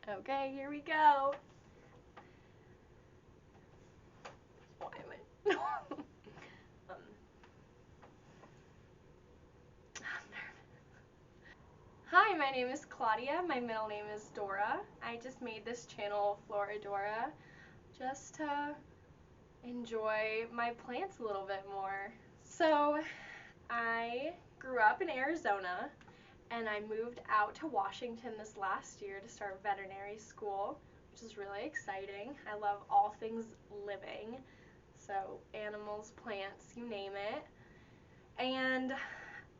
Okay, here we go. Why am I? um, Hi, my name is Claudia. My middle name is Dora. I just made this channel, Claudia Dora, just to enjoy my plants a little bit more. So, I grew up in Arizona and I moved out to Washington this last year to start veterinary school, which is really exciting. I love all things living, so animals, plants, you name it. And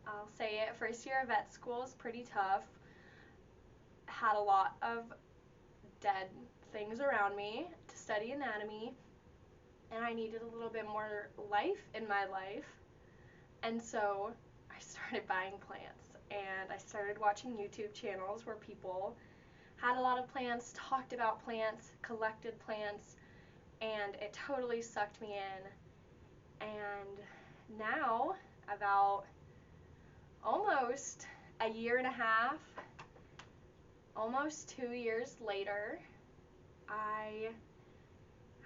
I'll say it, first year of vet school is pretty tough. Had a lot of dead things around me to study anatomy, and I needed a little bit more life in my life. And so I started buying plants, and I started watching YouTube channels where people had a lot of plants, talked about plants, collected plants, and it totally sucked me in. And now, about almost a year and a half, almost 2 years later, I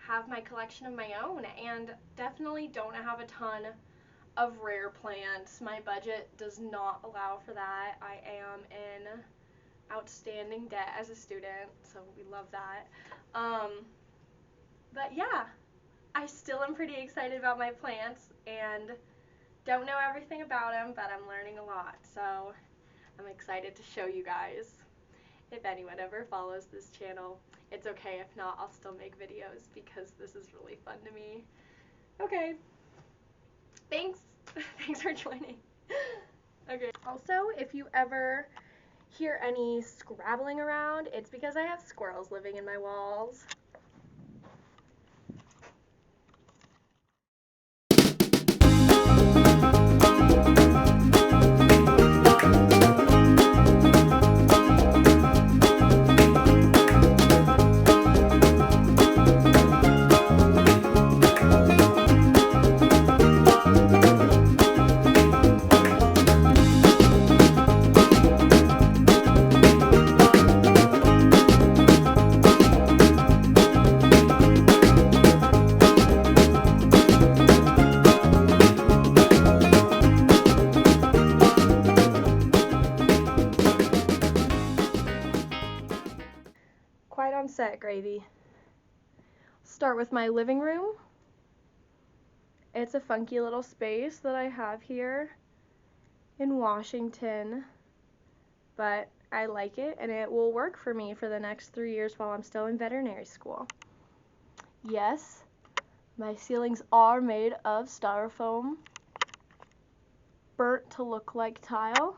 have my collection of my own and definitely don't have a ton of rare plants. My budget does not allow for that. I am in outstanding debt as a student, so we love that. But yeah, I still am pretty excited about my plants and don't know everything about them, but I'm learning a lot, so I'm excited to show you guys. If anyone ever follows this channel, it's okay. If not, I'll still make videos because this is really fun to me. Okay. Thanks. Thanks for joining. Okay. Also, if you ever hear any scrabbling around, it's because I have squirrels living in my walls. Quite on set, Gravy. Start with my living room. It's a funky little space that I have here in Washington, but I like it and it will work for me for the next 3 years while I'm still in veterinary school. Yes, my ceilings are made of styrofoam, burnt to look like tile,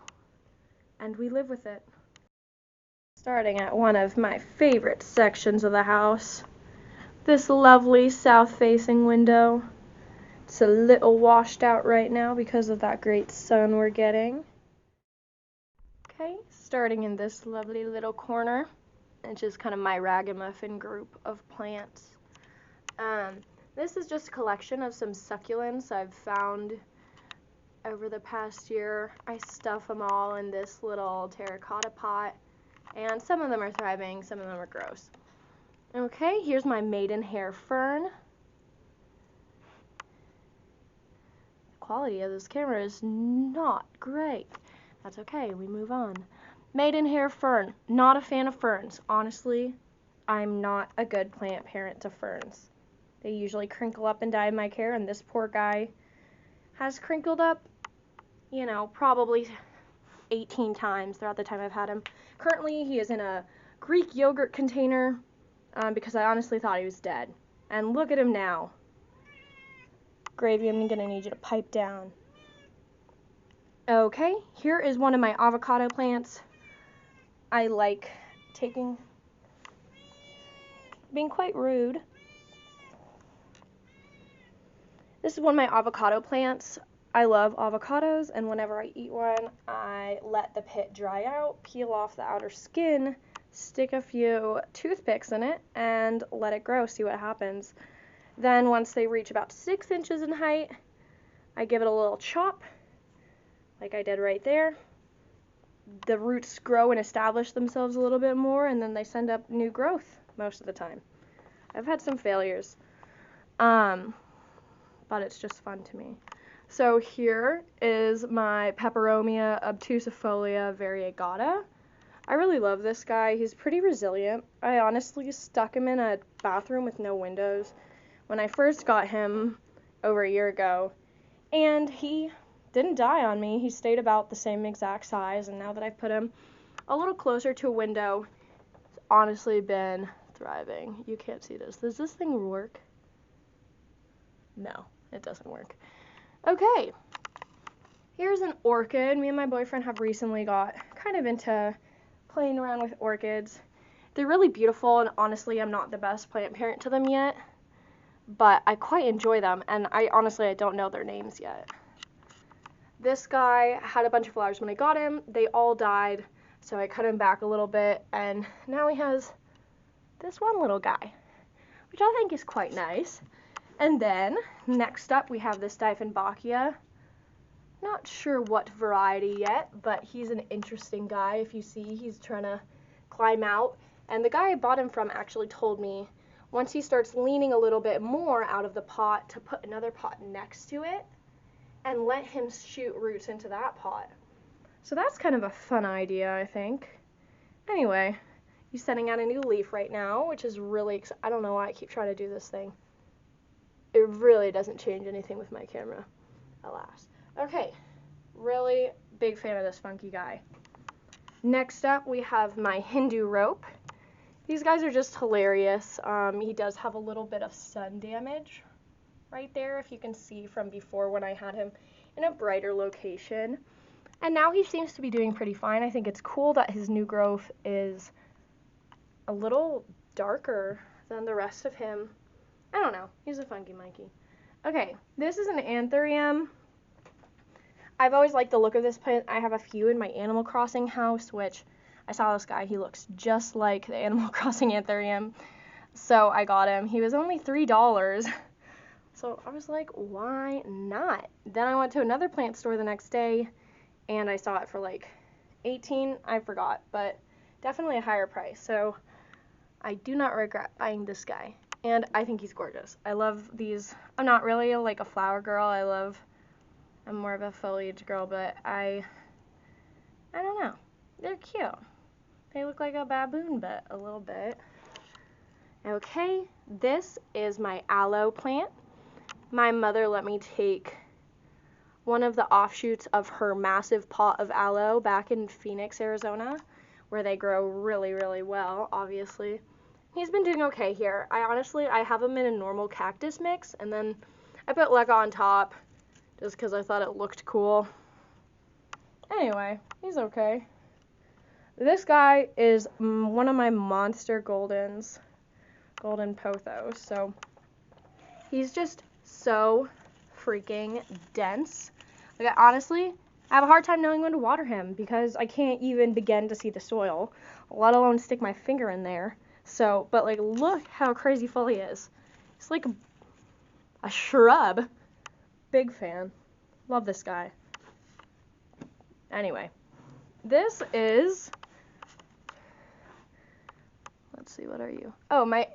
and we live with it. Starting at one of my favorite sections of the house, this lovely south-facing window. It's a little washed out right now because of that great sun we're getting. Okay, starting in this lovely little corner, it's just kind of my ragamuffin group of plants. This is just a collection of some succulents I've found over the past year. I stuff them all in this little terracotta pot, and some of them are thriving, some of them are gross. Okay, here's my maidenhair fern. The quality of this camera is not great. That's okay, we move on. Maidenhair fern. Not a fan of ferns. Honestly, I'm not a good plant parent to ferns. They usually crinkle up and die in my care, and this poor guy has crinkled up, you know, probably 18 times throughout the time I've had him. Currently, he is in a Greek yogurt container because I honestly thought he was dead. And look at him now. Gravy, I'm gonna need you to pipe down. Okay, here is one of my avocado plants. I like being quite rude. This is one of my avocado plants. I love avocados, and whenever I eat one, I let the pit dry out, peel off the outer skin, stick a few toothpicks in it, and let it grow, see what happens. Then once they reach about 6 inches in height, I give it a little chop, like I did right there. the roots grow and establish themselves a little bit more, and then they send up new growth most of the time. I've had some failures, but it's just fun to me. So here is my Peperomia obtusifolia variegata. I really love this guy. He's pretty resilient. I honestly stuck him in a bathroom with no windows when I first got him over a year ago, and he didn't die on me. He stayed about the same exact size, and now that I've put him a little closer to a window, it's honestly been thriving. You can't see this. Does this thing work? No, it doesn't work. Okay, here's an orchid. Me and my boyfriend have recently got kind of into playing around with orchids. They're really beautiful, and honestly, I'm not the best plant parent to them yet, but I quite enjoy them, and I don't know their names yet. This guy had a bunch of flowers when I got him. They all died, so I cut him back a little bit, and now he has this one little guy, which I think is quite nice. And then, next up, we have this Dieffenbachia. Not sure what variety yet, but he's an interesting guy. If you see, he's trying to climb out. And the guy I bought him from actually told me once he starts leaning a little bit more out of the pot to put another pot next to it and let him shoot roots into that pot. So that's kind of a fun idea, I think. Anyway, he's sending out a new leaf right now, which is really I don't know why I keep trying to do this thing. It really doesn't change anything with my camera, alas. Okay, really big fan of this funky guy. Next up, we have my Hindu rope. These guys are just hilarious. He does have a little bit of sun damage right there, if you can see from before when I had him in a brighter location. And now he seems to be doing pretty fine. I think it's cool that his new growth is a little darker than the rest of him. I don't know. He's a funky monkey. Okay, this is an anthurium. I've always liked the look of this plant. I have a few in my Animal Crossing house, which I saw this guy. He looks just like the Animal Crossing anthurium. So I got him. He was only $3. So I was like, why not? Then I went to another plant store the next day, and I saw it for like $18. I forgot, but definitely a higher price. So I do not regret buying this guy. And I think he's gorgeous. I love these. I'm not really like a flower girl. I'm more of a foliage girl, but I don't know. They're cute. They look like a baboon, but a little bit. Okay, this is my aloe plant. My mother let me take one of the offshoots of her massive pot of aloe back in Phoenix, Arizona, where they grow really, really well, obviously. He's been doing okay here. I have him in a normal cactus mix, and then I put leca on top just because I thought it looked cool. Anyway, he's okay. This guy is one of my monster golden pothos. So he's just so freaking dense. Like, honestly, I have a hard time knowing when to water him because I can't even begin to see the soil, let alone stick my finger in there. So, but like, look how crazy full he is. He's like a shrub. Big fan. Love this guy. Anyway, this is, let's see, what are you? Oh, my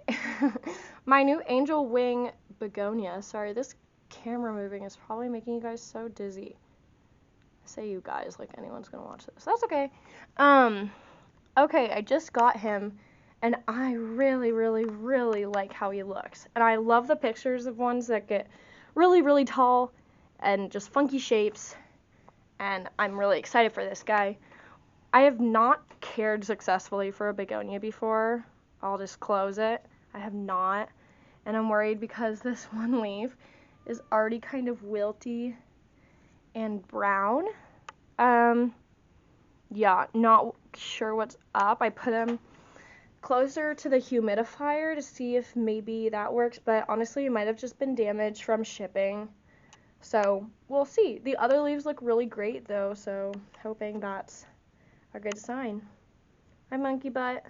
my new angel wing begonia. Sorry, this camera moving is probably making you guys so dizzy. I say you guys like anyone's gonna watch this. That's okay. Okay, I just got him, and I really, really, really like how he looks. And I love the pictures of ones that get really, really tall and just funky shapes. And I'm really excited for this guy. I have not cared successfully for a begonia before. I'll just close it. I have not. And I'm worried because this one leaf is already kind of wilty and brown. Yeah, not sure what's up. I put him closer to the humidifier to see if maybe that works, but honestly, it might have just been damage from shipping. So we'll see. The other leaves look really great though, so hoping that's a good sign. Hi, monkey butt.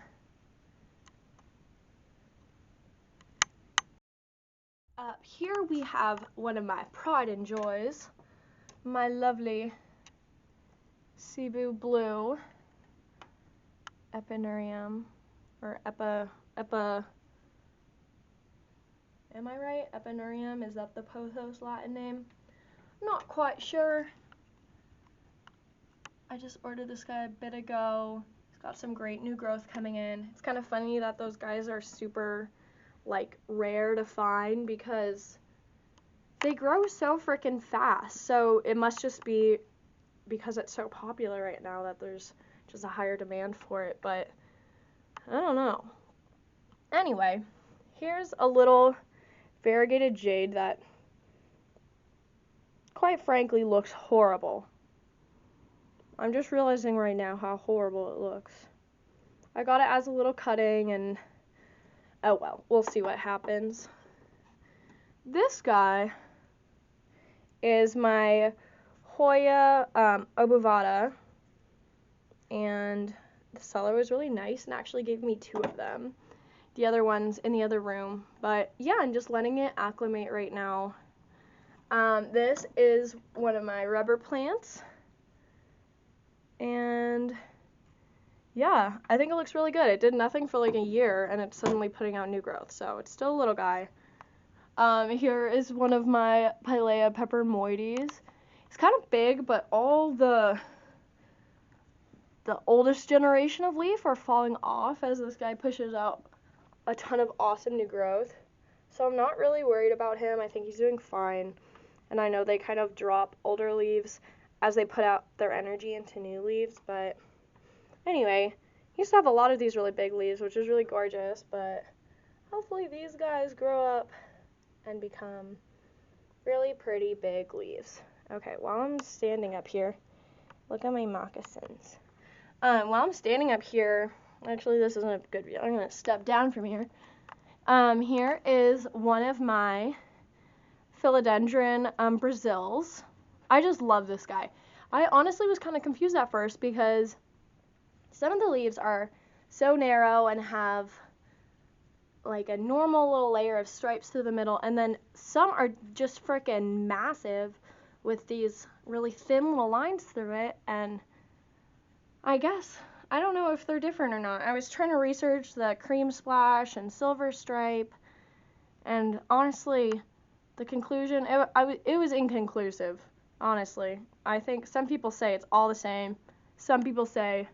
Up here we have one of my pride and joys, my lovely Cebu Blue. Epinurium, or am I right? Epinurium, is that the pothos Latin name? Not quite sure. I just ordered this guy a bit ago. He's got some great new growth coming in. It's kind of funny that those guys are super, like, rare to find because they grow so freaking fast. So it must just be because it's so popular right now that there's just a higher demand for it, but I don't know. Anyway, here's a little variegated jade that, quite frankly, looks horrible. I'm just realizing right now how horrible it looks. I got it as a little cutting, and oh well, we'll see what happens. This guy is my Hoya obovata, and the seller was really nice and actually gave me 2 of them. The other one's in the other room, but yeah, I'm just letting it acclimate right now. This is one of my rubber plants, and yeah, I think it looks really good. It did nothing for like a year, and it's suddenly putting out new growth, so it's still a little guy. Here is one of my Pilea pepermoides. It's kind of big, but all the oldest generation of leaf are falling off as this guy pushes out a ton of awesome new growth. So I'm not really worried about him. I think he's doing fine. And I know they kind of drop older leaves as they put out their energy into new leaves. But anyway, he used to have a lot of these really big leaves, which is really gorgeous. But hopefully these guys grow up and become really pretty big leaves. Okay, while I'm standing up here, look at my moccasins. While I'm standing up here, actually this isn't a good view. I'm going to step down from here. Here is one of my philodendron Brazils. I just love this guy. I honestly was kind of confused at first because some of the leaves are so narrow and have like a normal little layer of stripes through the middle, and then some are just freaking massive with these really thin little lines through it, and I guess, I don't know if they're different or not. I was trying to research the cream splash and silver stripe, and honestly, the conclusion, it was inconclusive, honestly. I think some people say it's all the same. Some people say,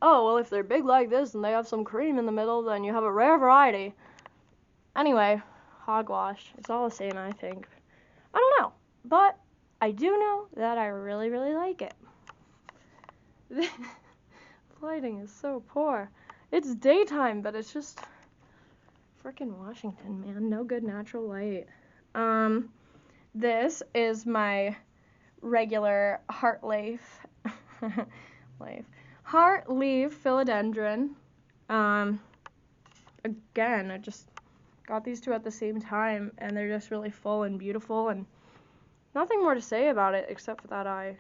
oh, well, if they're big like this and they have some cream in the middle, then you have a rare variety. Anyway, hogwash. It's all the same, I think. I don't know, but I do know that I really, really like it. Lighting is so poor. It's daytime, but it's just frickin' Washington, man. No good natural light. This is my regular heartleaf philodendron. Again, I just got these 2 at the same time, and they're just really full and beautiful, and nothing more to say about it except for that I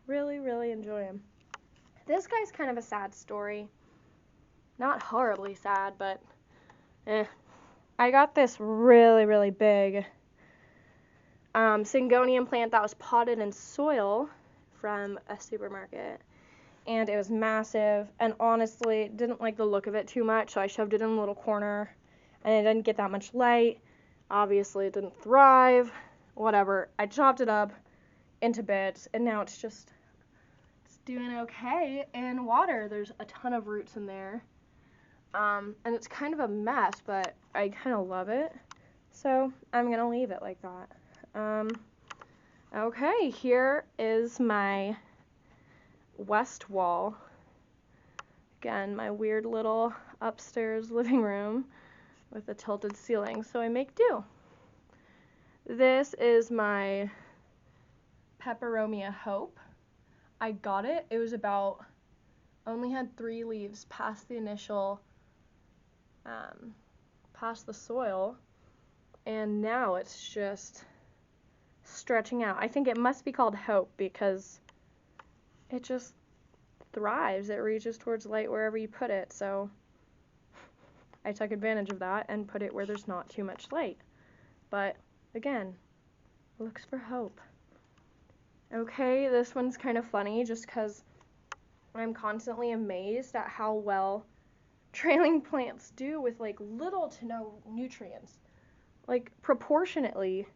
really, really enjoy them. This guy's kind of a sad story. Not horribly sad, but I got this really, really big Syngonium plant that was potted in soil from a supermarket, and it was massive, and honestly didn't like the look of it too much, so I shoved it in a little corner, and it didn't get that much light. Obviously it didn't thrive, whatever. I chopped it up into bits, and now it's doing okay in water. There's a ton of roots in there, and it's kind of a mess, but I kind of love it, so I'm gonna leave it like that. Okay, here is my west wall. Again, my weird little upstairs living room with a tilted ceiling, so I make do. This is my Peperomia Hope. I got it. It was only had 3 leaves past the initial, past the soil, and now it's just stretching out. I think it must be called Hope because it just thrives. It reaches towards light wherever you put it, so I took advantage of that and put it where there's not too much light. But again, looks for hope. Okay, this one's kind of funny just because I'm constantly amazed at how well trailing plants do with like little to no nutrients. Like proportionately,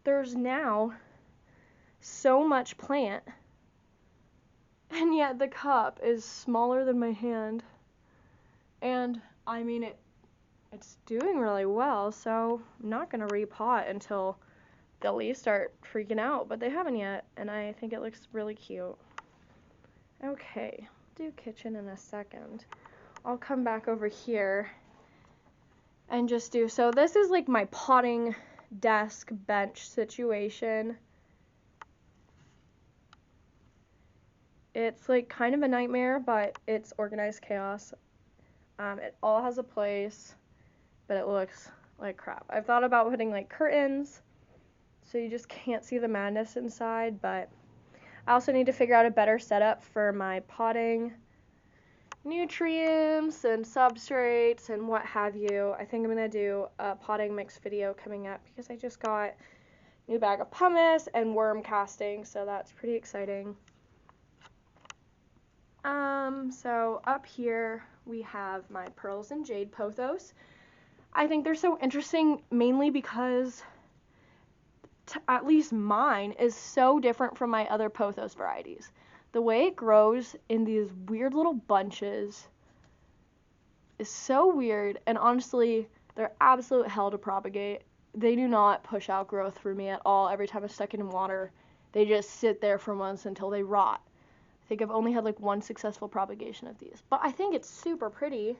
there's now so much plant, and yet the cup is smaller than my hand. And I mean it's doing really well, so I'm not gonna repot until the leaves start freaking out, but they haven't yet, and I think it looks really cute. Okay, do kitchen in a second. I'll come back over here and just do, so this is like my potting desk bench situation. It's like kind of a nightmare, but it's organized chaos. It all has a place, but it looks like crap. I've thought about putting like curtains so you just can't see the madness inside, but I also need to figure out a better setup for my potting nutrients and substrates and what have you. I think I'm going to do a potting mix video coming up because I just got a new bag of pumice and worm casting, so that's pretty exciting. So up here we have my pearls and jade pothos. I think they're so interesting mainly because at least mine is so different from my other pothos varieties. The way it grows in these weird little bunches is so weird, and honestly, they're absolute hell to propagate. They do not push out growth for me at all. Every time I stuck it in water, they just sit there for months until they rot. I think I've only had like one successful propagation of these, but I think it's super pretty.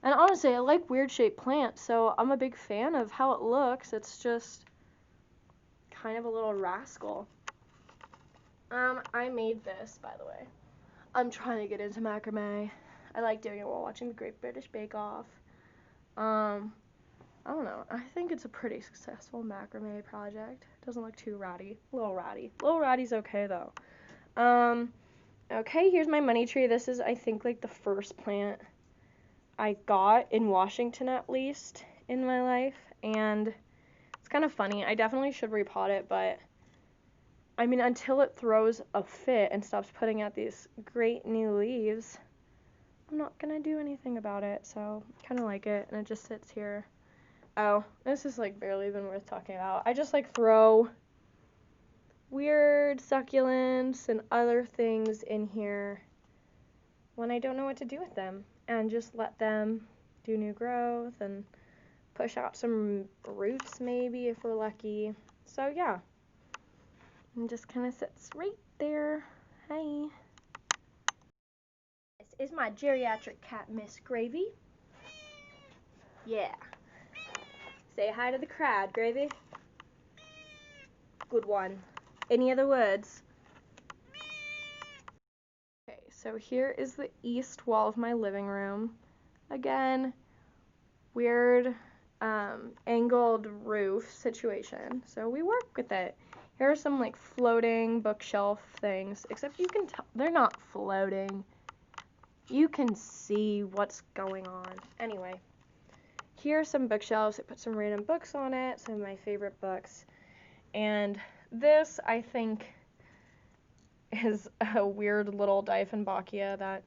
And honestly, I like weird shaped plants, so I'm a big fan of how it looks. It's just kind of a little rascal. I made this, by the way. I'm trying to get into macrame. I like doing it while watching the Great British Bake Off. I don't know. I think it's a pretty successful macrame project. It doesn't look too ratty. A little ratty. A little ratty's okay, though. Okay, here's my money tree. This is, I think, like the first plant I got in Washington, at least, in my life. And it's kind of funny. I definitely should repot it, but I mean, until it throws a fit and stops putting out these great new leaves, I'm not gonna do anything about it. So I kind of like it, and it just sits here. Oh, this is like barely even worth talking about. I just like throw weird succulents and other things in here when I don't know what to do with them, and just let them do new growth and push out some roots maybe if we're lucky. So yeah, and just kind of sits right there. Hi. This is my geriatric cat, Miss Gravy. Yeah. Say hi to the crowd, Gravy. Good one. Any other words? Okay, so here is the east wall of my living room. Again, weird angled roof situation. So we work with it. Here are some like floating bookshelf things, except you can tell they're not floating. You can see what's going on. Anyway, here are some bookshelves. I put some random books on it, some of my favorite books. And this, I think, is a weird little Dieffenbachia that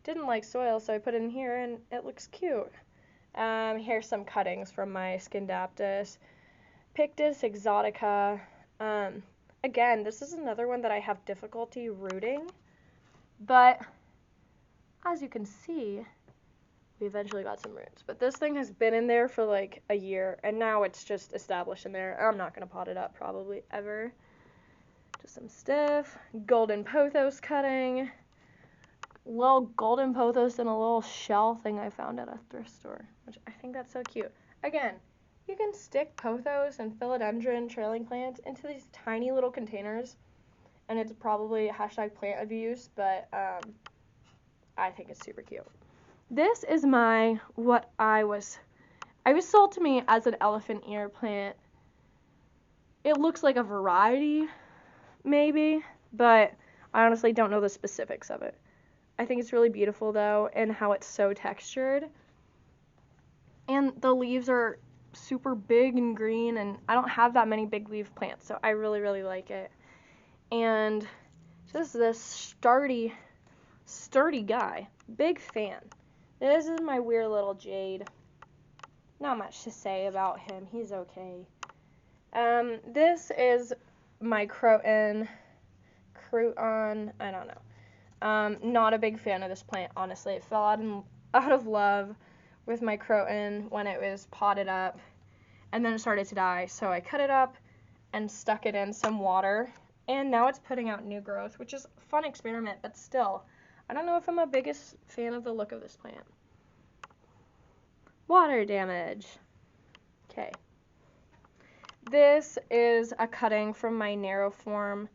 didn't like soil, so I put it in here, and it looks cute. Here's some cuttings from my Scindaptus. Pictus exotica. Again, this is another one that I have difficulty rooting, but as you can see, we eventually got some roots. But this thing has been in there for like a year, and now it's just established in there. I'm not going to pot it up probably ever. Just some stiff golden pothos cutting. Little golden pothos in a little shell thing I found at a thrift store, which I think that's so cute. Again, you can stick pothos and philodendron trailing plants into these tiny little containers, and it's probably hashtag plant abuse, but I think it's super cute. This is what I was sold to me as an elephant ear plant. It looks like a variety, maybe, but I honestly don't know the specifics of it. I think it's really beautiful, though, and how it's so textured. And the leaves are super big and green, and I don't have that many big leaf plants, so I really, really like it. And just this sturdy sturdy guy. Big fan. This is my weird little jade. Not much to say about him. He's okay. This is my crouton, I don't know. Not a big fan of this plant, honestly. It fell out of love with my crouton when it was potted up, and then it started to die, so I cut it up and stuck it in some water, and now it's putting out new growth, which is a fun experiment, but still, I don't know if I'm a biggest fan of the look of this plant. Water damage. Okay. This is a cutting from my narrow form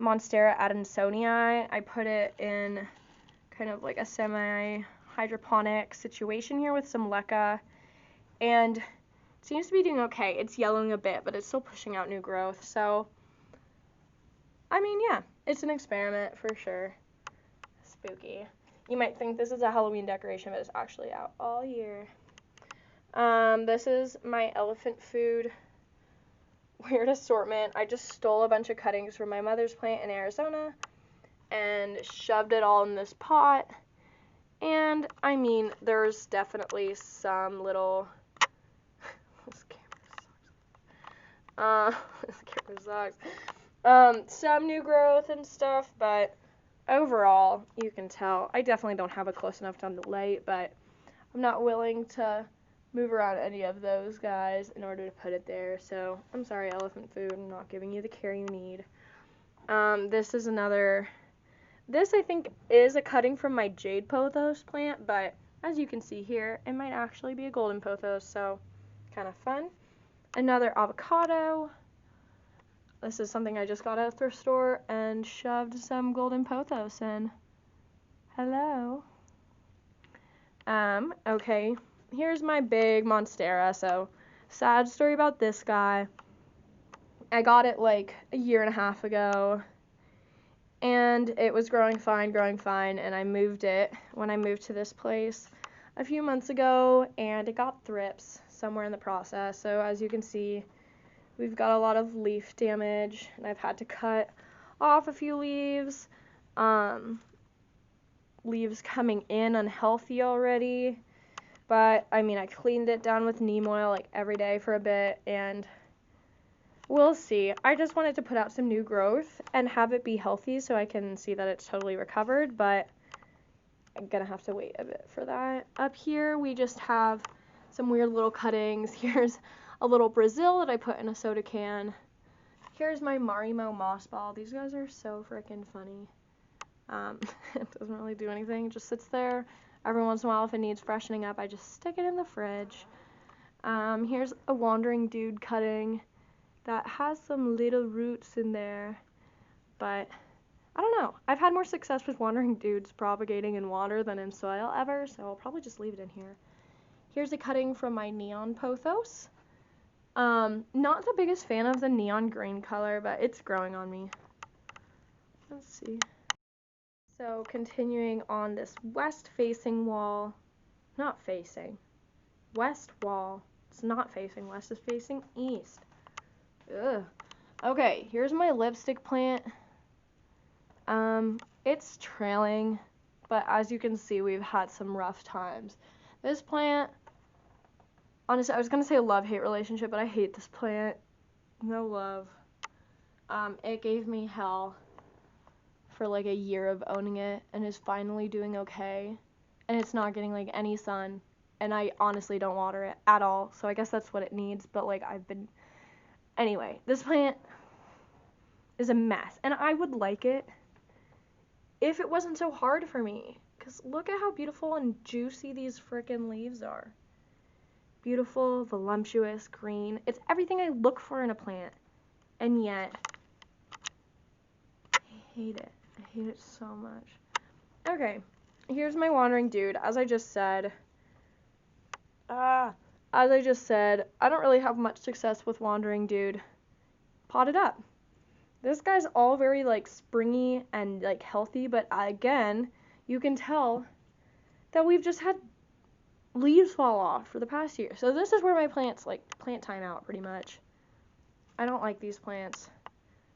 Monstera adansonii. I put it in kind of like a semi-hydroponic situation here with some leca, and it seems to be doing okay. It's yellowing a bit, but it's still pushing out new growth, so I mean, yeah, it's an experiment for sure. Spooky. You might think this is a Halloween decoration, but it's actually out all year. This is my elephant food weird assortment. I just stole a bunch of cuttings from my mother's plant in Arizona and shoved it all in this pot. And I mean, there's definitely some little this camera sucks. Some new growth and stuff, but overall, you can tell I definitely don't have a close enough down to light, but I'm not willing to move around any of those guys in order to put it there, so I'm sorry, elephant food, I'm not giving you the care you need. This is this I think is a cutting from my jade pothos plant, but as you can see here, it might actually be a golden pothos, so kind of fun. Another avocado. This is something I just got at a thrift store and shoved some golden pothos in. Hello. Okay. Here's my big Monstera, so sad story about this guy. I got it like a year and a half ago, and it was growing fine, and I moved it when I moved to this place a few months ago, and it got thrips somewhere in the process. So as you can see, we've got a lot of leaf damage, and I've had to cut off a few leaves. Leaves coming in unhealthy already. But, I mean, I cleaned it down with neem oil, like, every day for a bit, and we'll see. I just wanted to put out some new growth and have it be healthy so I can see that it's totally recovered, but I'm gonna have to wait a bit for that. Up here, we just have some weird little cuttings. Here's a little Brazil that I put in a soda can. Here's my Marimo moss ball. These guys are so freaking funny. It doesn't really do anything. It just sits there. Every once in a while, if it needs freshening up, I just stick it in the fridge. Here's a wandering dude cutting that has some little roots in there, but I don't know. I've had more success with wandering dudes propagating in water than in soil ever, so I'll probably just leave it in here. Here's a cutting from my neon pothos. Not the biggest fan of the neon green color, but it's growing on me. Let's see. So continuing on this west-facing wall, west wall. It's not facing west, it's facing east. Ugh. Okay, here's my lipstick plant. It's trailing, but as you can see, we've had some rough times. This plant, honestly, I was gonna say a love-hate relationship, but I hate this plant. No love. It gave me hell for like a year of owning it, and is finally doing okay, and it's not getting like any sun, and I honestly don't water it at all, so I guess that's what it needs, but like anyway, this plant is a mess, and I would like it if it wasn't so hard for me, because look at how beautiful and juicy these freaking leaves are. Beautiful, voluptuous, green. It's everything I look for in a plant, and yet I hate it. I hate it so much. Okay, here's my wandering dude. As I just said, I don't really have much success with wandering dude. Potted up. This guy's all very like springy and like healthy, but again, you can tell that we've just had leaves fall off for the past year. So this is where my plants like plant time out pretty much. I don't like these plants,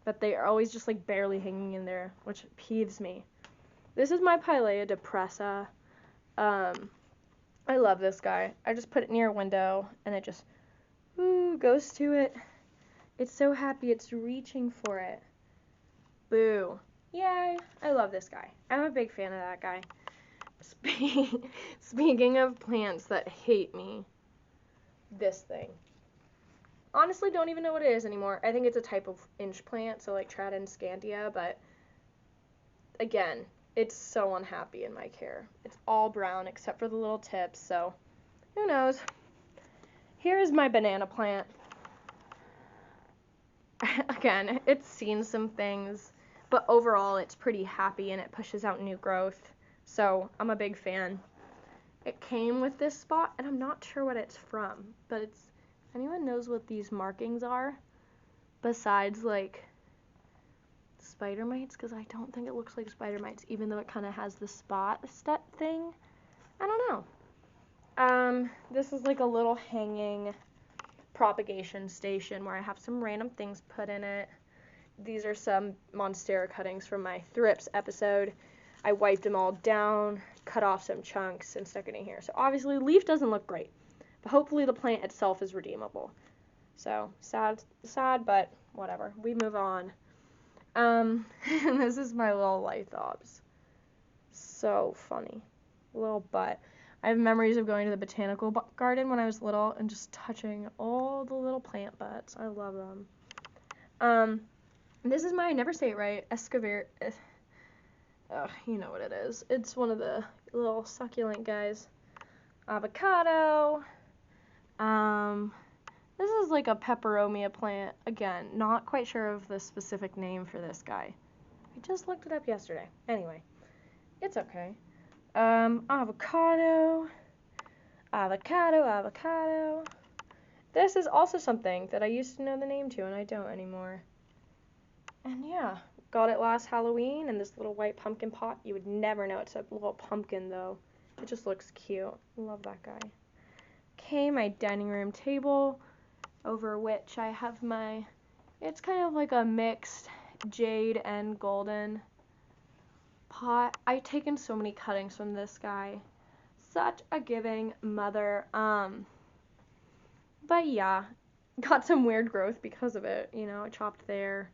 but they are always just like barely hanging in there, which peeves me. This is my Pilea depressa. I love this guy. I just put it near a window, and it just goes to it. It's so happy it's reaching for it. Boo. Yay. I love this guy. I'm a big fan of that guy. Speaking of plants that hate me, this thing. Honestly, don't even know what it is anymore. I think it's a type of inch plant, so like Tradescantia, but again, it's so unhappy in my care. It's all brown except for the little tips, so who knows. Here is my banana plant. Again, it's seen some things, but overall it's pretty happy and it pushes out new growth, so I'm a big fan. It came with this spot, and I'm not sure what it's from, but it's, if anyone knows what these markings are, besides like spider mites, because I don't think it looks like spider mites, even though it kind of has the spot thing. I don't know. This is like a little hanging propagation station where I have some random things put in it. These are some Monstera cuttings from my thrips episode. I wiped them all down, cut off some chunks, and stuck it in here. So obviously the leaf doesn't look great, but hopefully the plant itself is redeemable. So sad, but whatever. We move on. And this is my little Lithops. So funny. Little butt. I have memories of going to the botanical garden when I was little and just touching all the little plant butts. I love them. This is my, I never say it right, Escover. You know what it is. It's one of the little succulent guys. Avocado. This is like a peperomia plant. Again, not quite sure of the specific name for this guy. I just looked it up yesterday. Anyway, it's okay. Avocado. This is also something that I used to know the name to, and I don't anymore. And yeah, got it last Halloween in this little white pumpkin pot. You would never know it's a little pumpkin, though. It just looks cute. Love that guy. Okay, my dining room table, over which I have my, it's kind of like a mixed jade and golden pot. I've taken so many cuttings from this guy. Such a giving mother. But yeah, got some weird growth because of it. You know, I chopped there,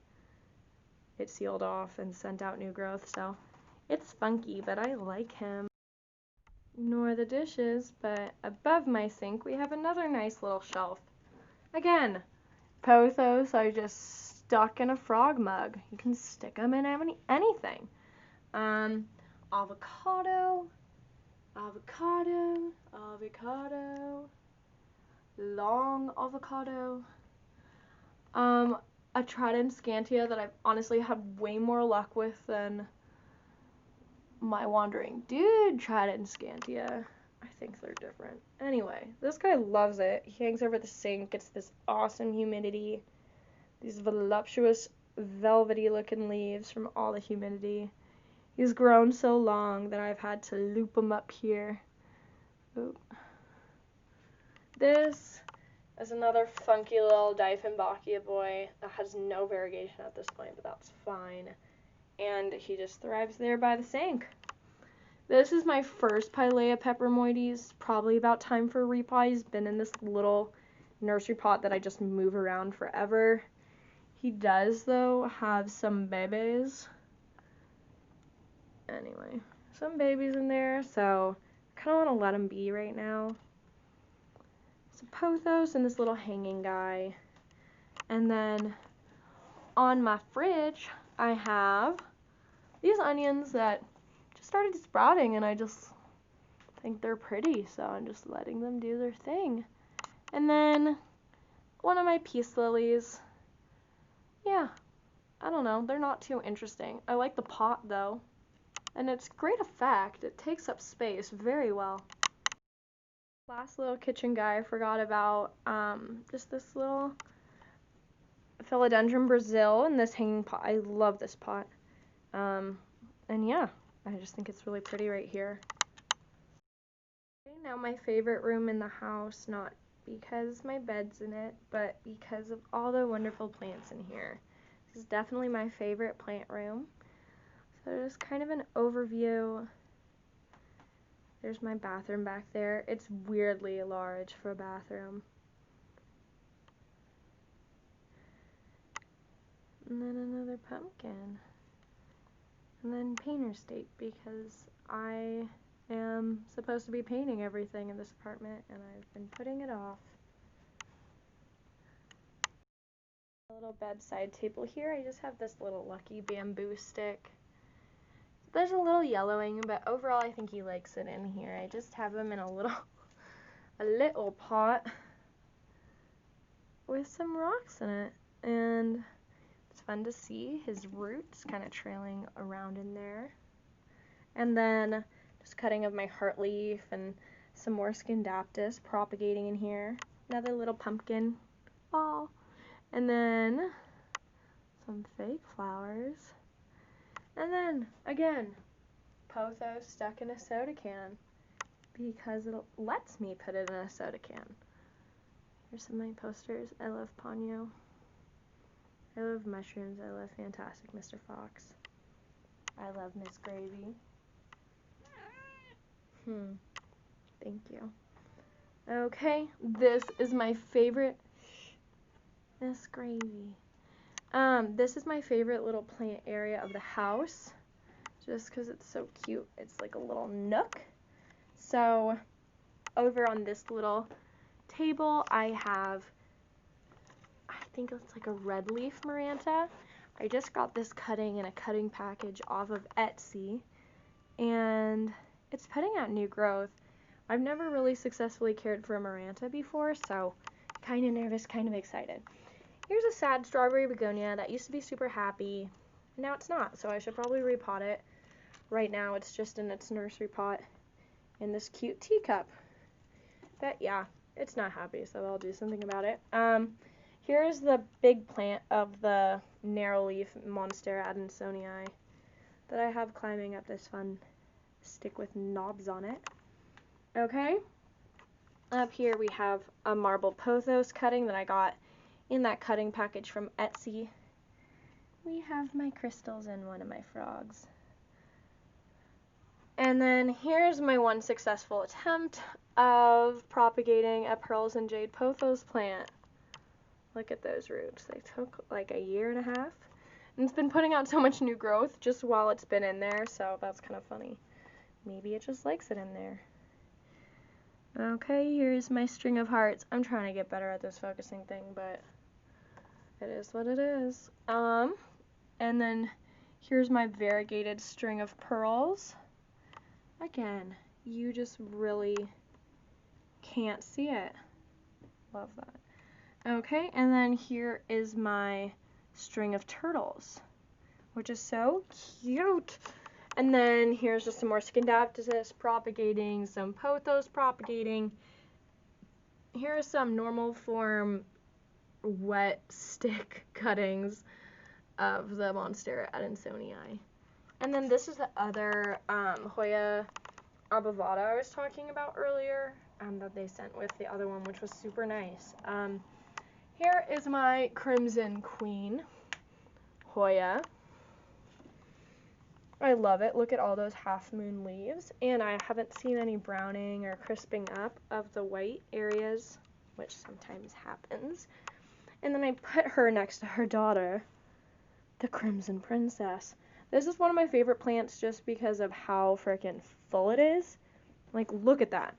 it sealed off and sent out new growth, so it's funky, but I like him. Ignore the dishes, but above my sink we have another nice little shelf. Again, pothos I just stuck in a frog mug. You can stick them in anything. Avocado, long avocado. A Tradescantia that I've honestly had way more luck with than my Wandering Dude Tradescantia. I think they're different. Anyway, this guy loves it. He hangs over the sink, gets this awesome humidity, these voluptuous, velvety looking leaves from all the humidity. He's grown so long that I've had to loop him up here. Oop. This is another funky little Dieffenbachia boy that has no variegation at this point, but that's fine. And he just thrives there by the sink. This is my first Pilea peperomoides, probably about time for a repot. He's been in this little nursery pot that I just move around forever. He does, though, have some babies. Anyway, some babies in there, so I kind of want to let him be right now. It's a pothos and this little hanging guy. And then on my fridge, I have these onions that just started sprouting, and I just think they're pretty, so I'm just letting them do their thing. And then one of my peace lilies. Yeah, I don't know, they're not too interesting. I like the pot, though, and it's great effect. It takes up space very well. Last little kitchen guy I forgot about, just this little Philodendron Brazil in this hanging pot. I love this pot. And yeah, I just think it's really pretty right here. Okay, now my favorite room in the house, not because my bed's in it, but because of all the wonderful plants in here. This is definitely my favorite plant room. So just kind of an overview. There's my bathroom back there. It's weirdly large for a bathroom. And then another pumpkin. And then painter's tape, because I am supposed to be painting everything in this apartment and I've been putting it off. A little bedside table here. I just have this little lucky bamboo stick. There's a little yellowing, but overall I think he likes it in here. I just have him in a little pot with some rocks in it, and it's fun to see his roots kind of trailing around in there. And then just cutting of my heart leaf and some more scindaptus propagating in here. Another little pumpkin ball. And then some fake flowers. And then, again, pothos stuck in a soda can because it lets me put it in a soda can. Here's some of my posters. I love Ponyo. I love mushrooms. I love Fantastic Mr. Fox. I love Miss Gravy. Thank you. Okay, this is my favorite. Miss Gravy. This is my favorite little plant area of the house, just because it's so cute. It's like a little nook. So over on this little table, I have, I think it's like a red leaf Maranta. I just got this cutting in a cutting package off of Etsy, and it's putting out new growth. I've never really successfully cared for a Maranta before, so kind of nervous, kind of excited. Here's a sad strawberry begonia that used to be super happy. Now it's not, so I should probably repot it. Right now it's just in its nursery pot in this cute teacup. But yeah, it's not happy, so I'll do something about it. Here's the big plant of the narrow-leaf Monstera adansonii that I have climbing up this fun stick with knobs on it. Okay, up here we have a marble pothos cutting that I got in that cutting package from Etsy. We have my crystals and one of my frogs. And then here's my one successful attempt of propagating a pearls and jade pothos plant. Look at those roots. They took like a year and a half. And it's been putting out so much new growth just while it's been in there, so that's kind of funny. Maybe it just likes it in there. Okay, here's my string of hearts. I'm trying to get better at this focusing thing, but it is what it is. And then here's my variegated string of pearls. Again, you just really can't see it. Love that. Okay, and then here is my string of turtles, which is so cute. And then here's just some more scindaptus propagating, some pothos propagating. Here are some normal form wet stick cuttings of the Monstera adansonii. And then this is the other Hoya abovata I was talking about earlier that they sent with the other one, which was super nice. Here is my Crimson Queen Hoya. I love it. Look at all those half moon leaves, and I haven't seen any browning or crisping up of the white areas, which sometimes happens. And then I put her next to her daughter, the Crimson Princess. This is one of my favorite plants just because of how freaking full it is. Like, look at that.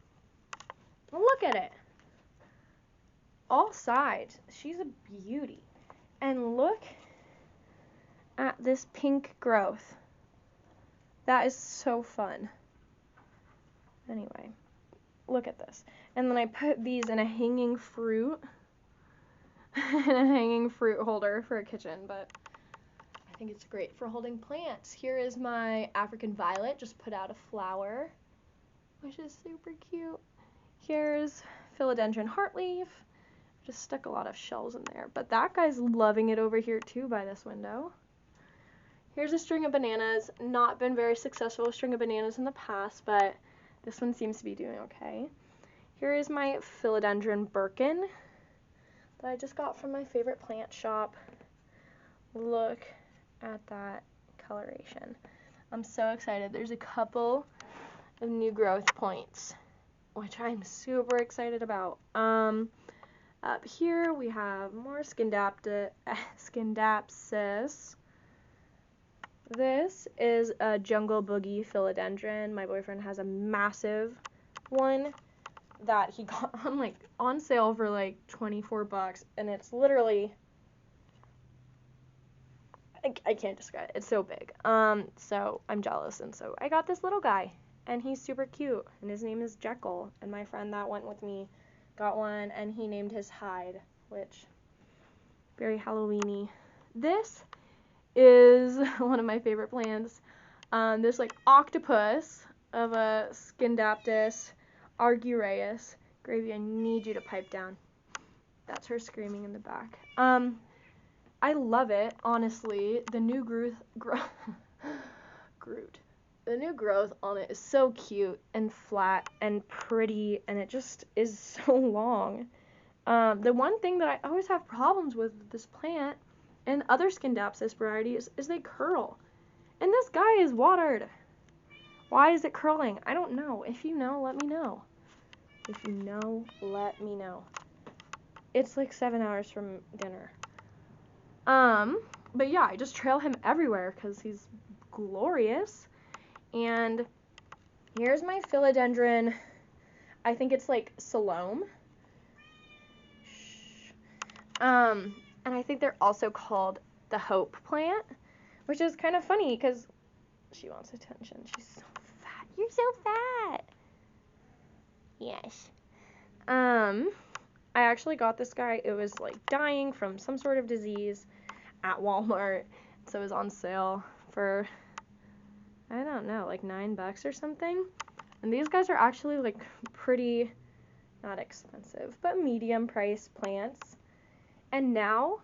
Look at it. All sides. She's a beauty. And look at this pink growth. That is so fun. Anyway, look at this. And then I put these in a hanging fruit, in a hanging fruit holder for a kitchen, but I think it's great for holding plants. Here is my African violet, just put out a flower, which is super cute. Here's philodendron heartleaf, just stuck a lot of shells in there, but that guy's loving it over here too by this window. Here's a string of bananas. Not been very successful with string of bananas in the past, but this one seems to be doing okay. Here is my philodendron Birkin that I just got from my favorite plant shop. Look at that coloration. I'm so excited. There's a couple of new growth points, which I'm super excited about. Up here we have more Scindapsis. This is a jungle boogie philodendron. My boyfriend has a massive one that he got on sale for like $24, and it's literally, I can't describe it. It's so big. So I'm jealous, and so I got this little guy, and he's super cute, and his name is Jekyll, and my friend that went with me got one, and he named his Hyde, which, very Halloween-y. This is one of my favorite plants. This like octopus of a Scindapsis argureus. Gravy, I need you to pipe down. That's her screaming in the back. I love it, honestly. The new The new growth on it is so cute and flat and pretty, and it just is so long. The one thing that I always have problems with this plant and other Scindapsis varieties is they curl. And this guy is watered. Why is it curling? I don't know. If you know, let me know. If you know, let me know. It's like 7 hours from dinner. But yeah, I just trail him everywhere because he's glorious. And here's my philodendron. I think it's like Salome. And I think they're also called the Hope plant, which is kind of funny because she wants attention. She's so fat. You're so fat. Yes. I actually got this guy. It was like dying from some sort of disease at Walmart. So it was on sale for, I don't know, like $9 or something. And these guys are actually like pretty, not expensive, but medium price plants. And now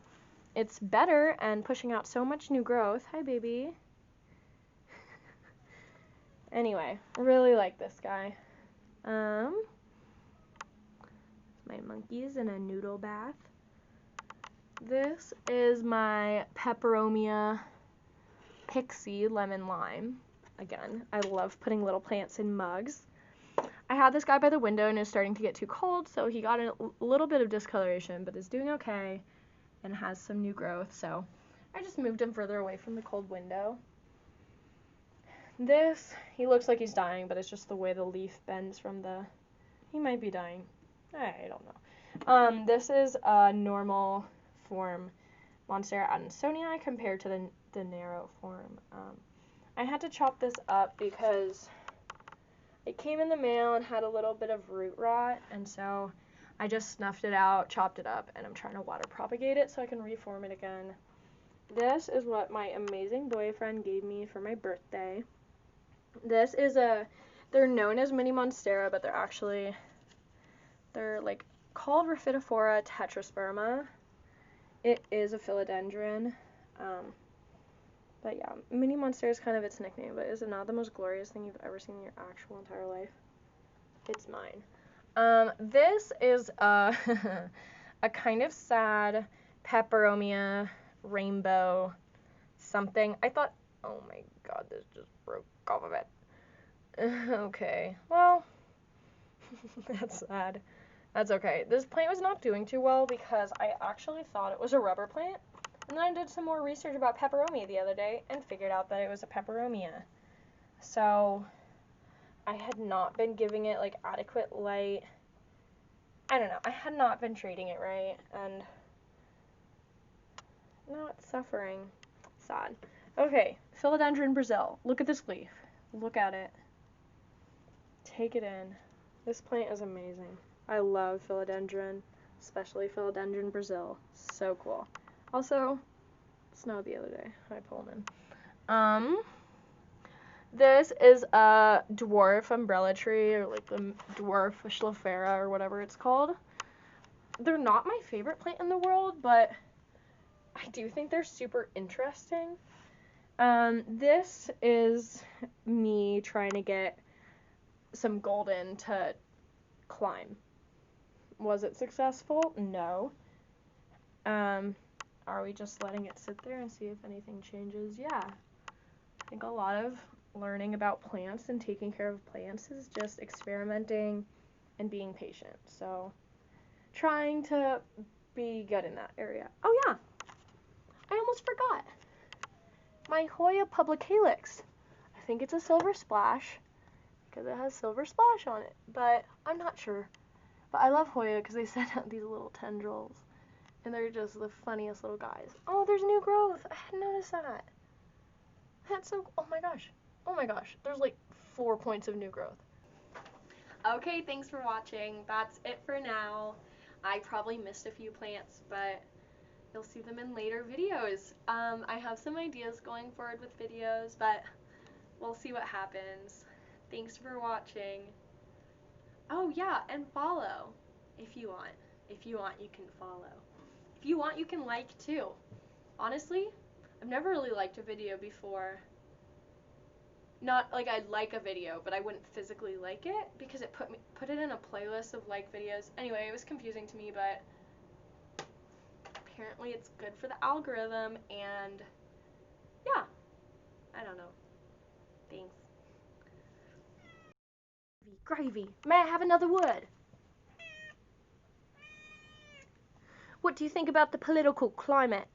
it's better and pushing out so much new growth. Hi, baby. Anyway, really like this guy. My monkeys in a noodle bath. This is my Peperomia Pixie Lemon Lime. Again, I love putting little plants in mugs. I had this guy by the window and it's starting to get too cold, so he got a little bit of discoloration, but is doing okay and has some new growth, so I just moved him further away from the cold window. This, he looks like he's dying, but it's just the way the leaf bends from the, he might be dying. I don't know. This is a normal form Monstera adansonii compared to the narrow form. I had to chop this up because it came in the mail and had a little bit of root rot, and so I just snuffed it out, chopped it up, and I'm trying to water propagate it so I can reform it again. This is what my amazing boyfriend gave me for my birthday. This is they're known as mini monstera, but they're like called Rhaphidophora tetrasperma. It is a philodendron. But yeah, mini monstera is kind of its nickname, but is it not the most glorious thing you've ever seen in your actual entire life? It's mine. This is a kind of sad Peperomia rainbow something. I thought, oh my god, this just broke off of it. Okay, well, that's sad. That's okay. This plant was not doing too well because I actually thought it was a rubber plant. And then I did some more research about Peperomia the other day and figured out that it was a Peperomia. So I had not been giving it like adequate light. I don't know. I had not been treating it right, and now it's suffering. Sad. Okay, Philodendron Brazil. Look at this leaf. Look at it. Take it in. This plant is amazing. I love philodendron, especially Philodendron Brazil. So cool. Also, it snowed the other day. Hi, Pullman. This is a dwarf umbrella tree, or like the dwarf schlafera, or whatever it's called. They're not my favorite plant in the world, but I do think they're super interesting. This is me trying to get some golden to climb. Was it successful? No. Are we just letting it sit there and see if anything changes? Yeah. I think a lot of learning about plants and taking care of plants is just experimenting and being patient. So trying to be good in that area. Oh yeah, I almost forgot. My Hoya public calyx. I think it's a silver splash because it has silver splash on it, but I'm not sure. But I love Hoya because they send out these little tendrils, and they're just the funniest little guys. Oh, there's new growth. I hadn't noticed that. That's so, oh my gosh. Oh my gosh. There's like 4 points of new growth. Okay, thanks for watching. That's it for now. I probably missed a few plants, but you'll see them in later videos. I have some ideas going forward with videos, but we'll see what happens. Thanks for watching. Oh yeah, and follow if you want. If you want, you can follow. If you want, you can like too. Honestly, I've never really liked a video before. Not like I'd like a video, but I wouldn't physically like it because it put it in a playlist of like videos. Anyway, it was confusing to me, but apparently it's good for the algorithm, and yeah, I don't know. Thanks. Gravy. May I have another word? What do you think about the political climate?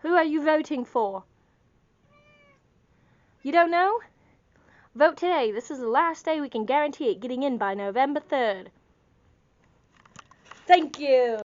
Who are you voting for? You don't know? Vote today. This is the last day we can guarantee it getting in by November 3rd. Thank you.